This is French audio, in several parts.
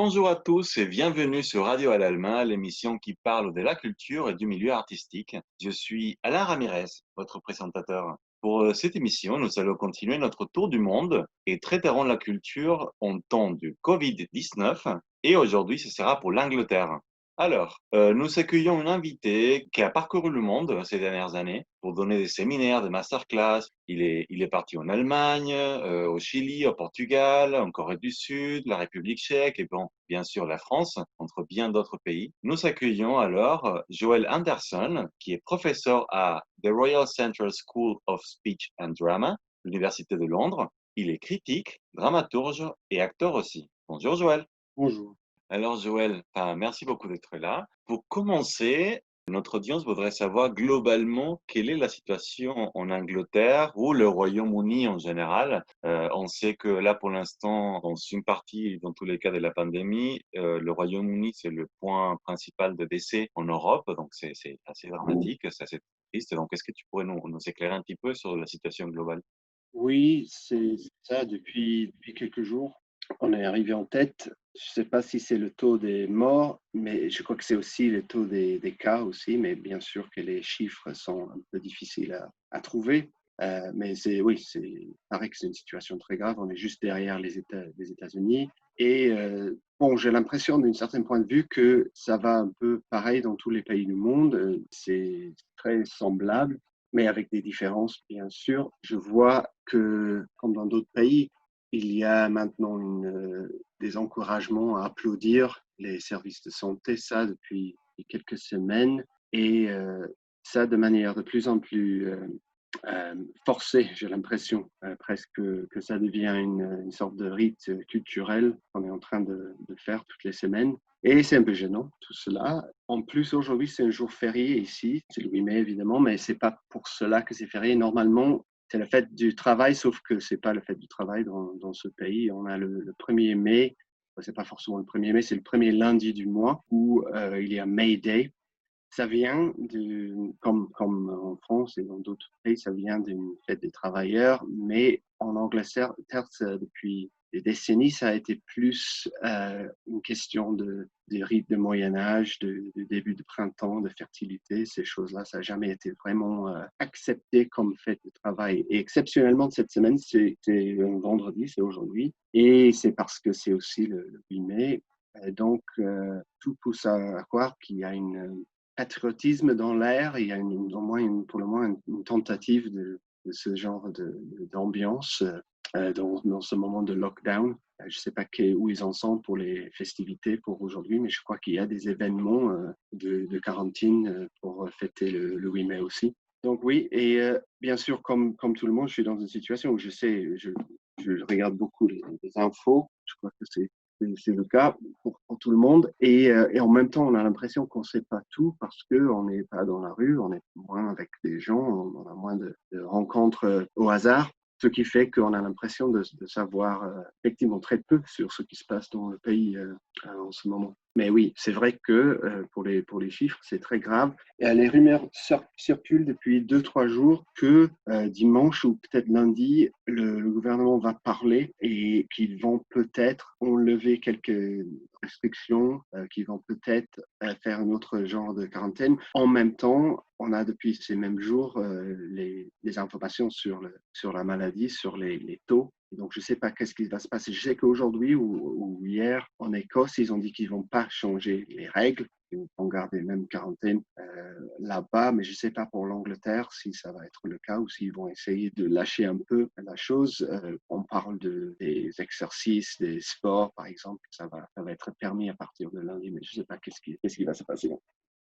Bonjour à tous et bienvenue sur Radio Al-Alma, l'émission qui parle de la culture et du milieu artistique. Je suis Alain Ramirez, votre présentateur. Pour cette émission, nous allons continuer notre tour du monde et traiterons la culture en temps du Covid-19 et aujourd'hui ce sera pour l'Angleterre. Alors, nous accueillons une invitée qui a parcouru le monde ces dernières années pour donner des séminaires, des masterclass. Il est parti en Allemagne, au Chili, au Portugal, en Corée du Sud, la République tchèque et bon, bien sûr la France, entre bien d'autres pays. Nous accueillons alors Joel Anderson, qui est professeur à The Royal Central School of Speech and Drama, l'Université de Londres. Il est critique, dramaturge et acteur aussi. Bonjour Joël. Bonjour. Alors Joël, merci beaucoup d'être là. Pour commencer, notre audience voudrait savoir globalement quelle est la situation en Angleterre ou le Royaume-Uni en général. On sait que là, pour l'instant, dans une partie, dans tous les cas de la pandémie, le Royaume-Uni, c'est le point principal de décès en Europe, donc c'est assez dramatique, c'est assez triste. Donc, est-ce que tu pourrais nous éclairer un petit peu sur la situation globale? Oui, c'est ça depuis quelques jours. On est arrivé en tête. Je ne sais pas si c'est le taux des morts, mais je crois que c'est aussi le taux des cas aussi, mais bien sûr que les chiffres sont un peu difficiles à trouver. Mais oui, c'est paraît que c'est une situation très grave. On est juste derrière les États-Unis. Et bon, j'ai l'impression d'un certain point de vue que ça va un peu pareil dans tous les pays du monde. C'est très semblable, mais avec des différences, bien sûr. Je vois que, comme dans d'autres pays, il y a maintenant des encouragements à applaudir les services de santé, ça depuis quelques semaines, et ça de manière de plus en plus forcée, j'ai l'impression, presque que ça devient une sorte de rite culturel qu'on est en train de faire toutes les semaines. Et c'est un peu gênant, tout cela. En plus, aujourd'hui, c'est un jour férié ici. C'est le 8 mai, évidemment, mais c'est pas pour cela que c'est férié. Normalement, c'est la fête du travail, sauf que c'est pas la fête du travail dans ce pays. On a le 1er mai. C'est pas forcément le 1er mai, c'est le premier lundi du mois où il y a May Day. Ça vient comme en France et dans d'autres pays, ça vient d'une fête des travailleurs, mais en Angleterre, depuis des décennies, ça a été plus une question de rites de Moyen Âge, de début de printemps, de fertilité, ces choses-là. Ça n'a jamais été vraiment accepté comme fête de travail. Et exceptionnellement, cette semaine, c'est un vendredi, c'est aujourd'hui, et c'est parce que c'est aussi le 8 mai. Donc, tout pousse à croire qu'il y a une patriotisme dans l'air. Il y a au moins pour le moins une tentative de ce genre d'ambiance dans ce moment de lockdown. Je ne sais pas où ils en sont pour les festivités pour aujourd'hui, mais je crois qu'il y a des événements de quarantaine pour fêter le 8 mai aussi. Donc oui, et bien sûr, comme tout le monde, je suis dans une situation où je regarde beaucoup les infos. Je crois que c'est le cas pour tout le monde. Et en même temps, on a l'impression qu'on ne sait pas tout parce qu'on n'est pas dans la rue, on est moins avec des gens, on a moins de rencontres au hasard. Ce qui fait qu'on a l'impression de savoir effectivement très peu sur ce qui se passe dans le pays en ce moment. Mais oui, c'est vrai que pour les chiffres, c'est très grave. Et les rumeurs circulent depuis 2-3 jours que dimanche ou peut-être lundi, le gouvernement va parler et qu'ils vont peut-être enlever quelques restrictions, qu'ils vont peut-être faire un autre genre de quarantaine. En même temps, on a depuis ces mêmes jours les informations sur la maladie, sur les taux. Donc, je ne sais pas qu'est-ce qui va se passer. Je sais qu'aujourd'hui ou hier, en Écosse, ils ont dit qu'ils ne vont pas changer les règles. Ils vont garder même quarantaine là-bas, mais je ne sais pas pour l'Angleterre si ça va être le cas ou s'ils vont essayer de lâcher un peu la chose. On parle des exercices, des sports, par exemple. Ça va être permis à partir de lundi, mais je ne sais pas qu'est-ce qui va se passer.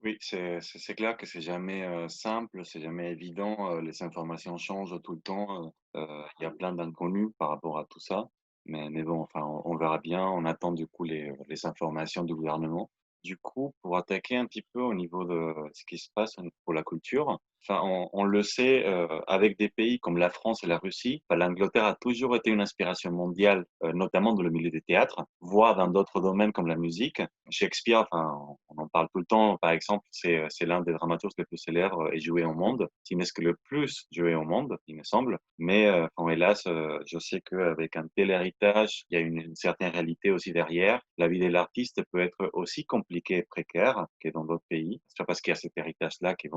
Oui, c'est clair que c'est jamais simple, c'est jamais évident. Les informations changent tout le temps. Il y a plein d'inconnus par rapport à tout ça. Mais bon, enfin, on verra bien. On attend du coup les informations du gouvernement. Du coup, pour attaquer un petit peu au niveau de ce qui se passe pour la culture, Enfin, on le sait, avec des pays comme la France et la Russie, enfin, l'Angleterre a toujours été une inspiration mondiale, notamment dans le milieu des théâtres, voire dans d'autres domaines comme la musique. Shakespeare, enfin, on en parle tout le temps, par exemple, c'est l'un des dramaturges les plus célèbres et joués au monde, si n'est ce que le plus joué au monde, il me semble. Mais bon, hélas, je sais qu'avec un tel héritage, il y a une certaine réalité aussi derrière. La vie de l'artiste peut être aussi compliquée et précaire que dans d'autres pays. C'est pas parce qu'il y a cet héritage-là que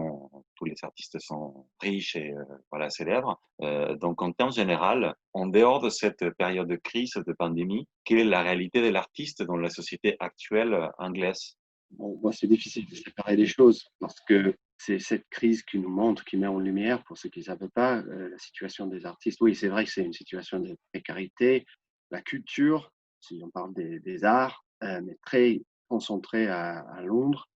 tous les artistes sont riches et voilà, célèbres. Donc, en termes général, en dehors de cette période de crise, de pandémie, quelle est la réalité de l'artiste dans la société actuelle anglaise? Bon, moi, c'est difficile de séparer les choses parce que c'est cette crise qui nous montre, qui met en lumière, pour ceux qui ne savent pas, la situation des artistes. Oui, c'est vrai que c'est une situation de précarité. La culture, si on parle des arts, mais très concentrée à Londres.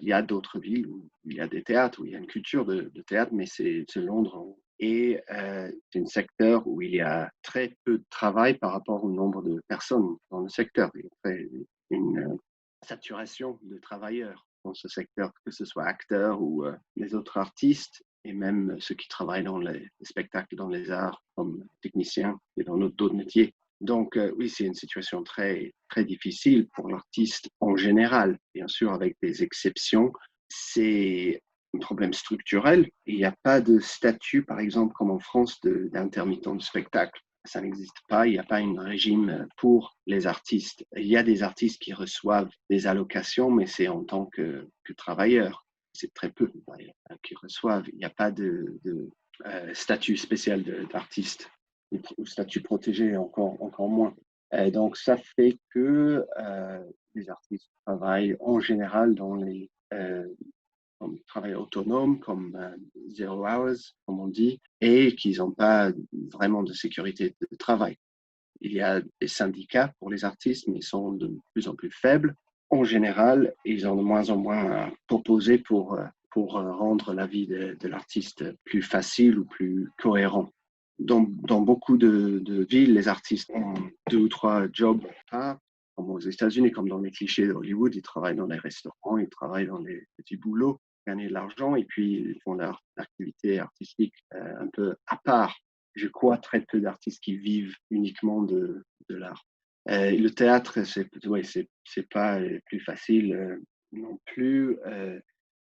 Il y a d'autres villes où il y a des théâtres, où il y a une culture de théâtre, mais c'est Londres. Et c'est un secteur où il y a très peu de travail par rapport au nombre de personnes dans le secteur. Il y a une saturation de travailleurs dans ce secteur, que ce soit acteurs ou les autres artistes, et même ceux qui travaillent dans les spectacles, dans les arts, comme techniciens et dans d'autres métiers. Donc oui, c'est une situation très, très difficile pour l'artiste en général, bien sûr avec des exceptions. C'est un problème structurel. Il n'y a pas de statut, par exemple, comme en France, d'intermittent du spectacle. Ça n'existe pas. Il n'y a pas un régime pour les artistes. Il y a des artistes qui reçoivent des allocations, mais c'est en tant que travailleurs. C'est très peu d'ailleurs qui reçoivent. Il n'y a pas de statut spécial d'artiste ou statut protégé encore moins. Donc ça fait que les artistes travaillent en général dans les comme travail autonome, comme zero hours, comme on dit, et qu'ils n'ont pas vraiment de sécurité de travail. Il y a des syndicats pour les artistes, mais ils sont de plus en plus faibles. En général, ils ont de moins en moins à proposer pour rendre la vie de l'artiste plus facile ou plus cohérent. Dans beaucoup de villes, les artistes ont deux ou trois jobs à part, comme aux États-Unis, comme dans les clichés d'Hollywood, ils travaillent dans les restaurants, ils travaillent dans les petits boulots, gagner de l'argent, et puis ils font leur activité artistique un peu à part. Je crois très peu d'artistes qui vivent uniquement de l'art. Le théâtre, c'est pas plus facile non plus.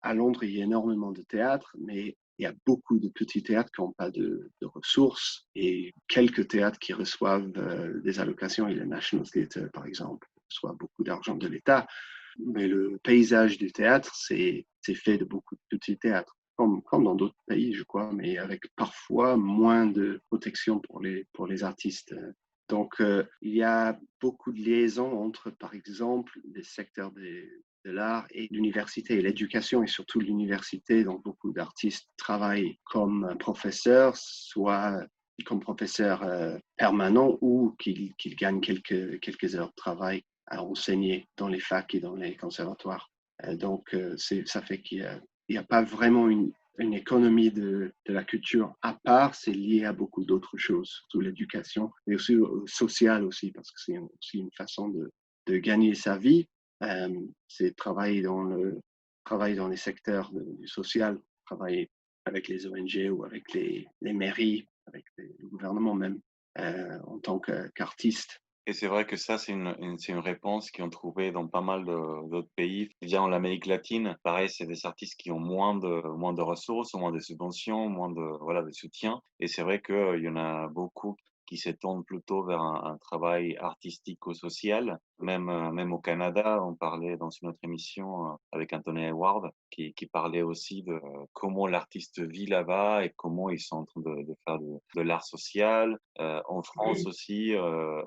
À Londres, il y a énormément de théâtres, mais il y a beaucoup de petits théâtres qui n'ont pas de ressources et quelques théâtres qui reçoivent des allocations. Il y a le National Theatre, par exemple, qui reçoit beaucoup d'argent de l'État. Mais le paysage du théâtre, c'est fait de beaucoup de petits théâtres, comme dans d'autres pays, je crois, mais avec parfois moins de protection pour les artistes. Donc, il y a beaucoup de liaisons entre, par exemple, les secteurs de l'art et l'université et l'éducation, et surtout l'université. Donc, beaucoup d'artistes travaillent comme professeurs, soit comme professeurs permanents ou qu'ils gagnent quelques heures de travail à enseigner dans les facs et dans les conservatoires. Donc, ça fait qu'il n'y a pas vraiment une économie de la culture à part, c'est lié à beaucoup d'autres choses, surtout l'éducation, mais aussi social aussi, parce que c'est aussi une façon de gagner sa vie. C'est travailler dans les secteurs du social, travailler avec les ONG ou avec les mairies, avec le gouvernement même, en tant qu'artiste. Et c'est vrai que ça, c'est une réponse qu'ils ont trouvée dans pas mal d'autres pays. Bien, en l'Amérique latine, pareil, c'est des artistes qui ont moins de ressources, moins de subventions, moins voilà, de soutien. Et c'est vrai qu'il y en a beaucoup qui s'étendent plutôt vers un travail artistico-social. Même au Canada, on parlait dans une autre émission avec Anthony Hayward, qui parlait aussi de comment l'artiste vit là-bas et comment ils sont en train de faire de l'art social. En France aussi,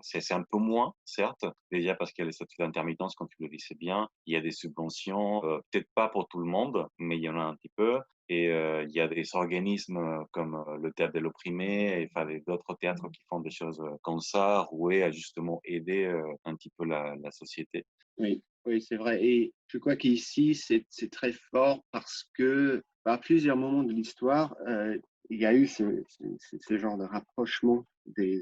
c'est un peu moins, certes, déjà parce qu'il y a les statuts d'intermittence, comme tu le disais bien. Il y a des subventions, peut-être pas pour tout le monde, mais il y en a un petit peu. Et il y a des organismes comme le Théâtre de l'Opprimé et enfin, d'autres théâtres qui font des choses comme ça, roués à justement aider un petit peu la société. Oui, oui, c'est vrai. Et je crois qu'ici, c'est très fort parce que à plusieurs moments de l'histoire, il y a eu ce genre de rapprochement de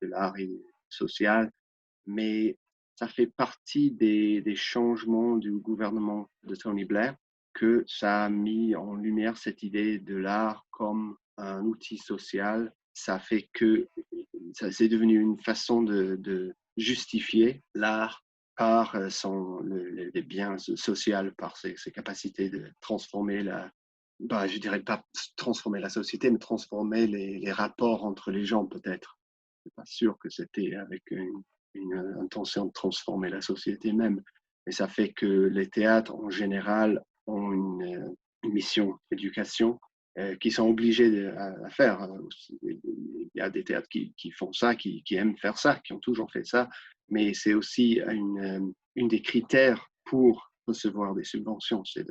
l'art et du social, mais ça fait partie des changements du gouvernement de Tony Blair que ça a mis en lumière cette idée de l'art comme un outil social. Ça fait que ça c'est devenu une façon de justifier l'art par les biens sociaux, par ses capacités de transformer je dirais pas transformer la société, mais transformer les rapports entre les gens peut-être. Je suis pas sûr que c'était avec une intention de transformer la société même. Mais ça fait que les théâtres, en général, ont une mission d'éducation qui sont obligés à faire. Il y a des théâtres qui font ça, qui aiment faire ça, qui ont toujours fait ça, mais c'est aussi une des critères pour recevoir des subventions, c'est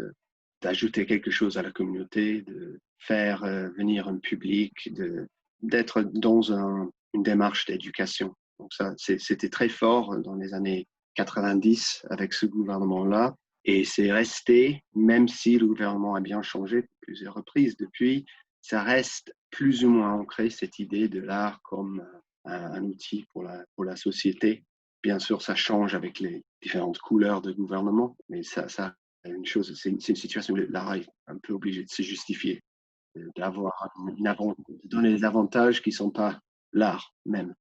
d'ajouter quelque chose à la communauté, de faire venir un public, d'être dans une démarche d'éducation. Donc ça, c'était très fort dans les années 90 avec ce gouvernement-là. Et c'est resté, même si le gouvernement a bien changé plusieurs reprises depuis, ça reste plus ou moins ancré, cette idée de l'art comme un outil pour la société. Bien sûr, ça change avec les différentes couleurs de gouvernement, mais ça une chose, c'est une situation où l'art est un peu obligé de se justifier, d'avoir de donner des avantages qui ne sont pas l'art même.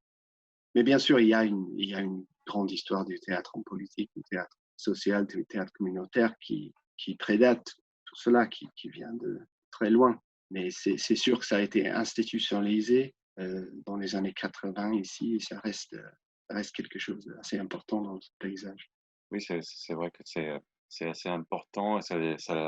Mais bien sûr, il y a une grande histoire du théâtre en politique, du théâtre social, du théâtre communautaire qui prédate tout cela, qui vient de très loin. Mais c'est sûr que ça a été institutionnalisé dans les années 80 ici et ça reste quelque chose d'assez important dans ce paysage. Oui, c'est vrai que c'est assez important et ça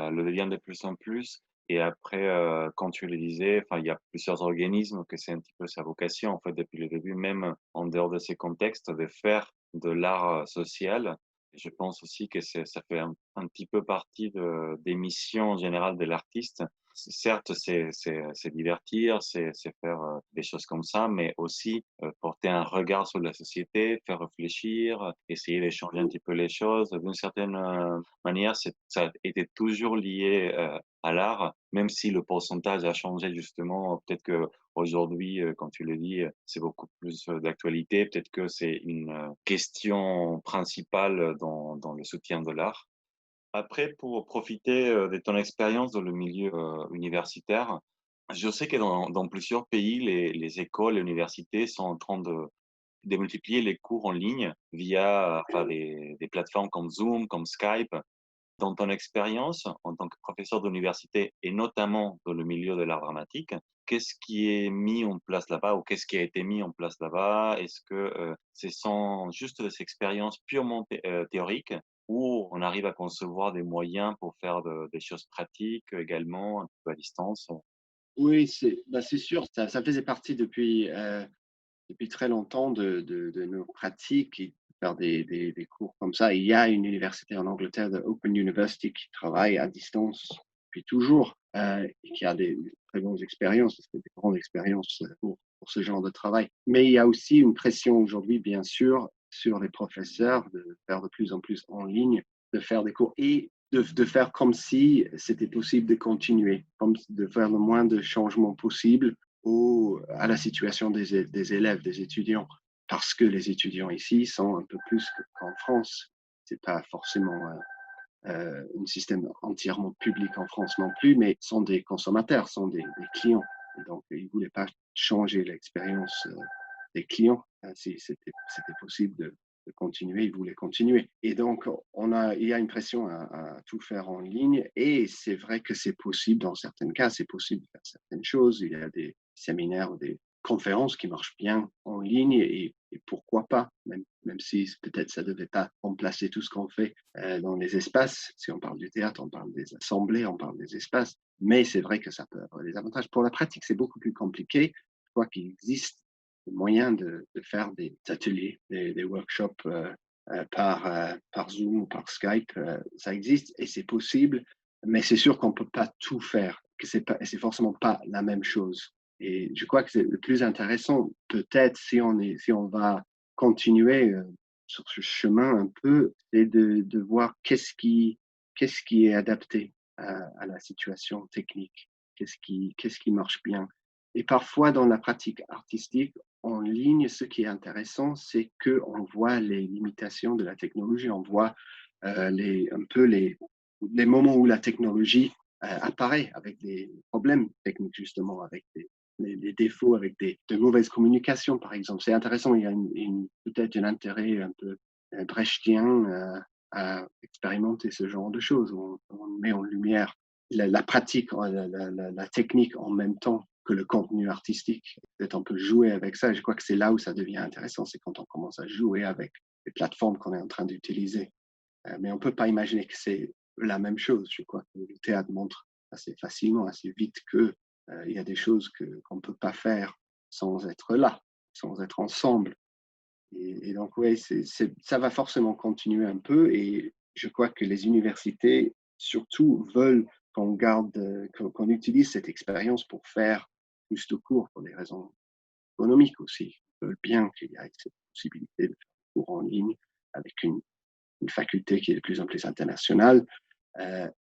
le devient de plus en plus. Et après, comme tu le disais, enfin, il y a plusieurs organismes que c'est un petit peu sa vocation, en fait, depuis le début, même en dehors de ces contextes, de faire de l'art social. Et je pense aussi que ça fait un petit peu partie des missions générales de l'artiste. Certes, c'est divertir, c'est faire des choses comme ça, mais aussi porter un regard sur la société, faire réfléchir, essayer d'échanger un petit peu les choses. D'une certaine manière, ça a été toujours lié à l'art, même si le pourcentage a changé justement. Peut-être que aujourd'hui, quand tu le dis, c'est beaucoup plus d'actualité. Peut-être que c'est une question principale dans le soutien de l'art. Après, pour profiter, de ton expérience dans le milieu, universitaire, je sais que dans plusieurs pays, les écoles et universités sont en train de démultiplier les cours en ligne via, enfin, des plateformes comme Zoom, comme Skype. Dans ton expérience en tant que professeur d'université et notamment dans le milieu de l'art dramatique, qu'est-ce qui est mis en place là-bas ou qu'est-ce qui a été mis en place là-bas? Est-ce que, ce sont juste des expériences purement théoriques ou on arrive à concevoir des moyens pour faire des choses pratiques également, un peu à distance? Oui, c'est sûr, ça faisait partie depuis très longtemps de nos pratiques et de faire des cours comme ça. Il y a une université en Angleterre, de Open University, qui travaille à distance depuis toujours et qui a des très bonnes expériences, des grandes expériences pour ce genre de travail. Mais il y a aussi une pression aujourd'hui, bien sûr, sur les professeurs de faire de plus en plus en ligne, de faire des cours et de faire comme si c'était possible de continuer, comme de faire le moins de changements possible à la situation des élèves, des étudiants, parce que les étudiants ici sont un peu plus qu'en France. C'est pas forcément un système entièrement public en France non plus, mais sont des consommateurs, sont des clients. Et donc, ils ne voulaient pas changer l'expérience des clients. Si c'était possible de continuer, ils voulaient continuer. Et donc, il y a une pression à tout faire en ligne. Et c'est vrai que c'est possible, dans certains cas, c'est possible de faire certaines choses. Il y a des séminaires ou des conférences qui marchent bien en ligne et pourquoi pas, même si peut-être ça ne devait pas remplacer tout ce qu'on fait dans les espaces. Si on parle du théâtre, on parle des assemblées, on parle des espaces. Mais c'est vrai que ça peut avoir des avantages. Pour la pratique, c'est beaucoup plus compliqué. Je crois qu'il existe des moyens de faire des ateliers, des workshops par Zoom ou par Skype. Ça existe et c'est possible, mais c'est sûr qu'on ne peut pas tout faire, que c'est forcément pas la même chose. Et je crois que c'est le plus intéressant, peut-être si on va continuer sur ce chemin un peu, c'est de voir qu'est-ce qui est adapté à la situation technique, qu'est-ce qui marche bien. Et parfois, dans la pratique artistique, en ligne, ce qui est intéressant, c'est qu'on voit les limitations de la technologie, on voit un peu les moments où la technologie apparaît avec des problèmes techniques, justement, avec des défauts, avec de mauvaises communications, par exemple. C'est intéressant, il y a peut-être un intérêt un peu brechtien à expérimenter ce genre de choses, où on met en lumière la pratique, la technique en même temps que le contenu artistique. Peut-être on peut jouer avec ça. Je crois que c'est là où ça devient intéressant, c'est quand on commence à jouer avec les plateformes qu'on est en train d'utiliser. Mais on ne peut pas imaginer que c'est la même chose. Je crois que le théâtre montre assez facilement, assez vite que il y a des choses qu'on ne peut pas faire sans être là, sans être ensemble. Et donc, oui, ça va forcément continuer un peu. Et je crois que les universités, surtout, veulent qu'on garde, qu'on utilise cette expérience pour faire plus de cours pour des raisons économiques aussi. Ils veulent bien qu'il y ait cette possibilité de faire des cours en ligne avec une faculté qui est de plus en plus internationale.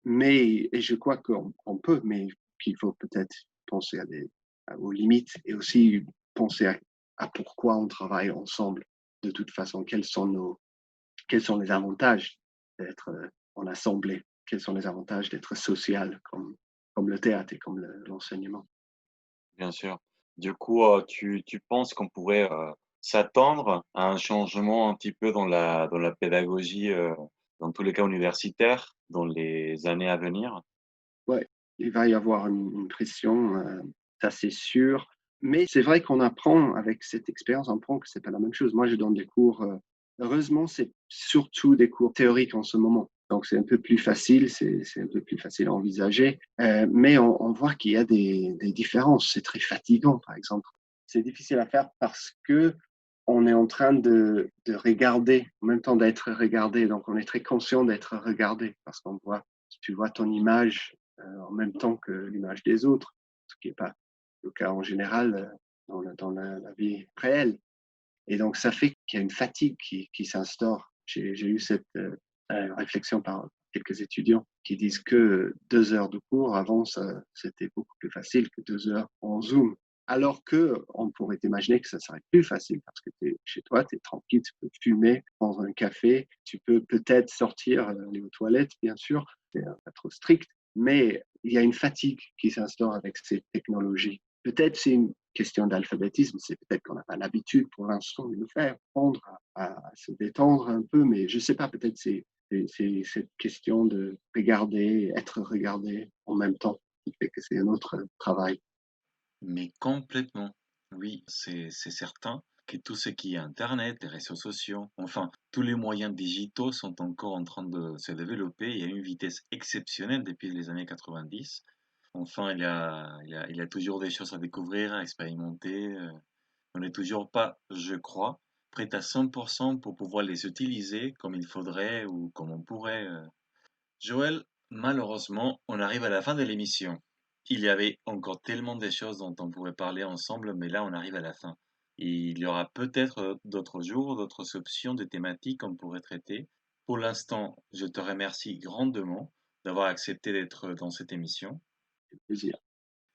Mais et je crois qu'on peut, mais qu'il faut peut-être penser aux limites et aussi penser à pourquoi on travaille ensemble de toute façon. Quels sont les avantages d'être en assemblée? Quels sont les avantages d'être social comme le théâtre et comme l'enseignement? Bien sûr. Du coup, tu penses qu'on pourrait, s'attendre à un changement un petit peu dans la pédagogie, dans tous les cas universitaires, dans les années à venir? Ouais, il va y avoir une pression, ça c'est sûr. Mais c'est vrai qu'on apprend avec cette expérience, on apprend que c'est pas la même chose. Moi, je donne des cours, heureusement, c'est surtout des cours théoriques en ce moment. Donc c'est un peu plus facile, c'est un peu plus facile à envisager. Mais on voit qu'il y a des différences. C'est très fatigant, par exemple. C'est difficile à faire parce que on est en train de regarder, en même temps d'être regardé. Donc on est très conscient d'être regardé parce qu'on voit, tu vois ton image en même temps que l'image des autres, ce qui n'est pas le cas en général dans la vie réelle. Et donc, ça fait qu'il y a une fatigue qui s'instaure. J'ai eu cette réflexion par quelques étudiants qui disent que 2 heures de cours, avant, c'était beaucoup plus facile que 2 heures en Zoom. Alors que on pourrait imaginer que ça serait plus facile parce que tu es chez toi, tu es tranquille, tu peux fumer, prendre un café, tu peux peut-être sortir, aller aux toilettes, bien sûr, c'est pas trop strict, mais il y a une fatigue qui s'instaure avec ces technologies. Peut-être c'est une question d'alphabétisme, c'est peut-être qu'on n'a pas l'habitude pour l'instant de le faire, apprendre à se détendre un peu, mais je ne sais pas, peut-être c'est cette question de regarder, être regardé en même temps qui fait que c'est un autre travail. Mais complètement. Oui, c'est certain que tout ce qui est Internet, les réseaux sociaux, enfin, tous les moyens digitaux sont encore en train de se développer et à une vitesse exceptionnelle depuis les années 90. Enfin, il y a toujours des choses à découvrir, à expérimenter. On n'est toujours pas, je crois, prêt à 100% pour pouvoir les utiliser comme il faudrait ou comme on pourrait. Joël, malheureusement, on arrive à la fin de l'émission. Il y avait encore tellement de choses dont on pourrait parler ensemble, mais là, on arrive à la fin. Il y aura peut-être d'autres jours, d'autres options de thématiques qu'on pourrait traiter. Pour l'instant, je te remercie grandement d'avoir accepté d'être dans cette émission. Plaisir.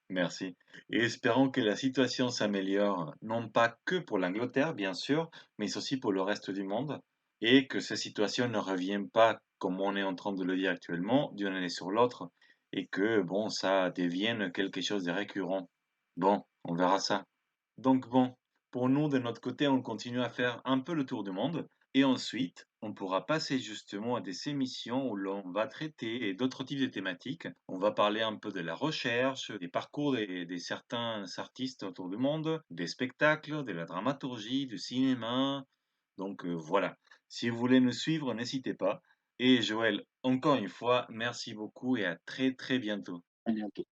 Merci. Et espérons que la situation s'améliore, non pas que pour l'Angleterre, bien sûr, mais aussi pour le reste du monde, et que cette situation ne revienne pas, comme on est en train de le dire actuellement, d'une année sur l'autre, et que, bon, ça devienne quelque chose de récurrent. Bon, on verra ça. Donc bon, pour nous, de notre côté, on continue à faire un peu le tour du monde et ensuite, on pourra passer justement à des émissions où l'on va traiter d'autres types de thématiques. On va parler un peu de la recherche, des parcours des certains artistes autour du monde, des spectacles, de la dramaturgie, du cinéma. Donc voilà, si vous voulez nous suivre, n'hésitez pas. Et Joël, encore une fois, merci beaucoup et à très très bientôt. À bientôt.